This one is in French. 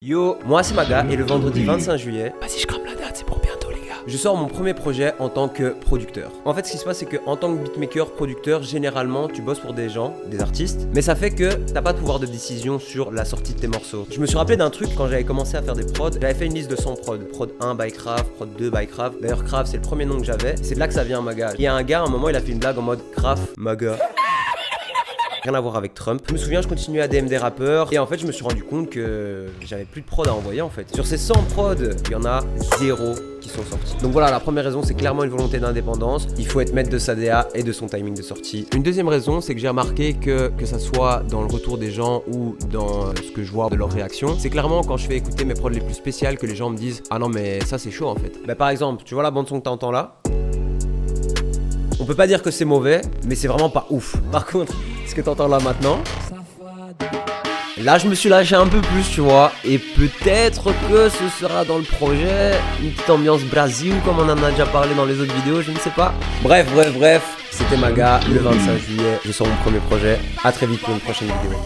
Yo, moi c'est Maga et le vendredi 25 juillet, Vas-y, je crame la date, c'est pour bientôt, les gars. je sors mon premier projet en tant que producteur. En fait, ce qui se passe, c'est que en tant que beatmaker, producteur, généralement, tu bosses pour des gens, des artistes, mais ça fait que t'as pas de pouvoir de décision sur la sortie de tes morceaux. Je me suis rappelé d'un truc quand j'avais commencé à faire des prods. J'avais fait une liste de 100 prods. Prod 1 by Krav, prod 2 by Krav. D'ailleurs, Krav, c'est le premier nom que j'avais. C'est de là que ça vient, Maga. Il y a un gars, à un moment, il a fait une blague en mode Krav, Maga. Rien à voir avec Trump. Je me souviens, je continuais à DM des rappeurs et en fait, je me suis rendu compte que j'avais plus de prod à envoyer en fait. Sur ces 100 prods, il y en a 0 qui sont sortis. Donc voilà, la première raison, c'est clairement une volonté d'indépendance. Il faut être maître de sa DA et de son timing de sortie. Une deuxième raison, c'est que j'ai remarqué que ça soit dans le retour des gens ou dans ce que je vois de leur réaction, c'est clairement quand je fais écouter mes prods les plus spéciales que les gens me disent « Ah non mais ça c'est chaud en fait ». Bah par exemple, tu vois la bande son que t'entends là ? On peut pas dire que c'est mauvais, mais c'est vraiment pas ouf. Par contre, ce que t'entends là maintenant, là je me suis lâché un peu plus, tu vois, et peut-être que ce sera dans le projet une petite ambiance Brésil comme on en a déjà parlé dans les autres vidéos, je ne sais pas. Bref, c'était Maga, le 25 juillet, je sors mon premier projet. À très vite pour une prochaine vidéo.